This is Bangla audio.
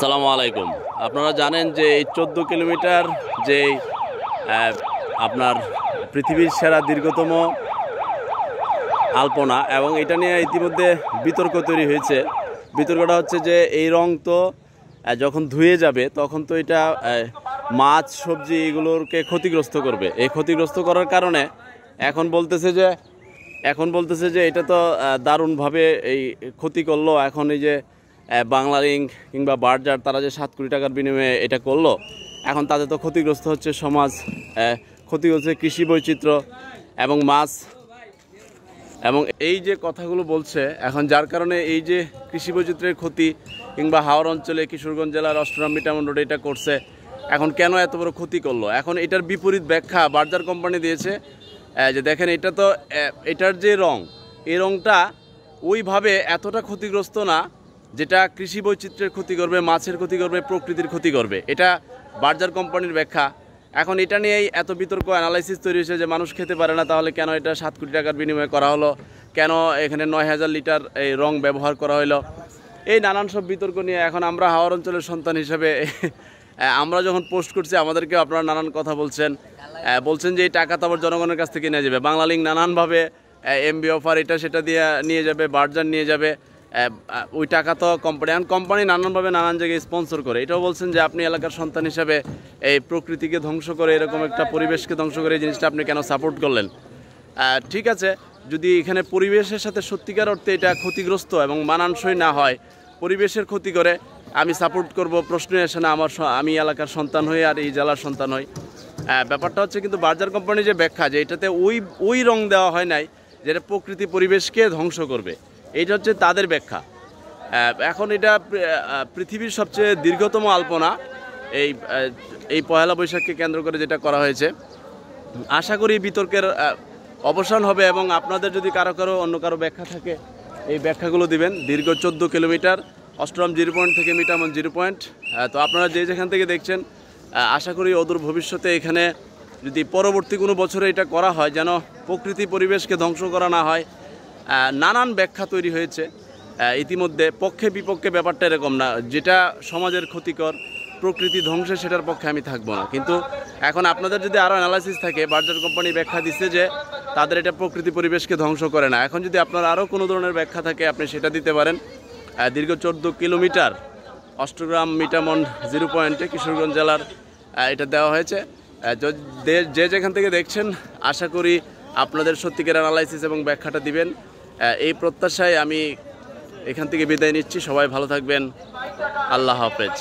আসসালামু আলাইকুম। আপনারা জানেন যে এই 14 কিলোমিটার যে আপনার পৃথিবীর সেরা দীর্ঘতম আলপনা, এবং এটা নিয়ে ইতিমধ্যে বিতর্ক তৈরি হয়েছে। বিতর্কটা হচ্ছে যে এই রং তো যখন ধুয়ে যাবে তখন তো এটা মাছ সবজি এগুলোকে ক্ষতিগ্রস্ত করবে। এই ক্ষতিগ্রস্ত করার কারণে এখন বলতেছে যে এটা তো দারুণভাবে এই ক্ষতি করলো। এখন এই যে বাংলালিং কিংবা বার্জার তারা যে 7 কোটি টাকার বিনিময়ে এটা করলো, এখন তাদের তো ক্ষতিগ্রস্ত হচ্ছে সমাজ, ক্ষতি হচ্ছে কৃষি বৈচিত্র্য এবং মাছ, এবং এই যে কথাগুলো বলছে এখন, যার কারণে এই যে কৃষি বৈচিত্র্যের ক্ষতি কিংবা হাওড় অঞ্চলে কিশোরগঞ্জ জেলার অষ্টগ্রাম মিটামন রোডে এটা করছে, এখন কেন এত বড় ক্ষতি করলো? এখন এটার বিপরীত ব্যাখ্যা বার্জার কোম্পানি দিয়েছে যে দেখেন এটা তো এটার যে রং, এই রংটা ওইভাবে এতটা ক্ষতিগ্রস্ত না যেটা কৃষি বৈচিত্র্যের ক্ষতি করবে, মাছের ক্ষতি করবে, প্রকৃতির ক্ষতি করবে। এটা বার্জার কোম্পানির ব্যাখ্যা। এখন এটা নিয়েই এত বিতর্ক অ্যানালাইসিস তৈরি হয়েছে যে মানুষ খেতে পারে না, তাহলে কেন এটা 7 কোটি টাকার বিনিময়ে করা হলো, কেন এখানে 9000 লিটার এই রং ব্যবহার করা হলো, এই নানান সব বিতর্ক নিয়ে এখন আমরা হাওড় অঞ্চলের সন্তান হিসেবে আমরা যখন পোস্ট করছি আমাদেরকে আপনারা নানান কথা বলছেন যে এই টাকা তো আবার জনগণের কাছ থেকে নিয়ে যাবে। বাংলালিং নানানভাবে এমবি অফার এটা সেটা দিয়ে নিয়ে যাবে, বার্জার নিয়ে যাবে, ওই টাকা তো কোম্পানি নানানভাবে নানান জায়গায় স্পন্সর করে। এটাও বলছেন যে আপনি এলাকার সন্তান হিসাবে এই প্রকৃতিকে ধ্বংস করে, এরকম একটা পরিবেশকে ধ্বংস করে এই জিনিসটা আপনি কেন সাপোর্ট করলেন? ঠিক আছে, যদি এখানে পরিবেশের সাথে সত্যিকার অর্থে এটা ক্ষতিগ্রস্ত এবং মানানসই না হয়, পরিবেশের ক্ষতি করে, আমি সাপোর্ট করব, প্রশ্ন আসে না। আমি এলাকার সন্তান হই আর এই জেলার সন্তান হই। ব্যাপারটা হচ্ছে কিন্তু বার্জার কোম্পানির যে ব্যাখ্যা যে এটাতে ওই রং দেওয়া হয় নাই যেটা প্রকৃতি পরিবেশকে ধ্বংস করবে, এইটা হচ্ছে তাদের ব্যাখ্যা। এখন এটা পৃথিবীর সবচেয়ে দীর্ঘতম আলপনা এই পয়লা বৈশাখকে কেন্দ্র করে যেটা করা হয়েছে। আশা করি বিতর্কের অবসান হবে, এবং আপনাদের যদি কারো অন্য কারো ব্যাখ্যা থাকে এই ব্যাখ্যাগুলো দিবেন। দীর্ঘ 14 কিলোমিটার, অষ্টগ্রাম 0 পয়েন্ট থেকে মিটামন 0 পয়েন্ট। তো আপনারা যেখান থেকে দেখছেন, আশা করি অদূর ভবিষ্যতে এখানে যদি পরবর্তী কোনো বছরে এটা করা হয়, যেন প্রকৃতি পরিবেশকে ধ্বংস করা না হয়। নানান ব্যাখ্যা তৈরি হয়েছে ইতিমধ্যে, পক্ষে বিপক্ষে ব্যাপারটা এরকম না, যেটা সমাজের ক্ষতিকর, প্রকৃতি ধ্বংসে, সেটার পক্ষে আমি থাকবো না। কিন্তু এখন আপনাদের যদি আরও অ্যানালাইসিস থাকে, বার্জার কোম্পানি ব্যাখ্যা দিচ্ছে যে তাদের এটা প্রকৃতি পরিবেশকে ধ্বংস করে না। এখন যদি আপনার আরও কোনো ধরনের ব্যাখ্যা থাকে আপনি সেটা দিতে পারেন। দীর্ঘ 14 কিলোমিটার অষ্টগ্রাম মিটামন 0 পয়েন্টে কিশোরগঞ্জ জেলার এটা দেওয়া হয়েছে। যেখান থেকে দেখছেন, আশা করি আপনাদের সত্যিকার অ্যানালাইসিস এবং ব্যাখ্যাটা দিবেন, এই প্রত্যাশায় আমি এখান থেকে বিদায় নিচ্ছি। সবাই ভালো থাকবেন। আল্লাহ হাফেজ।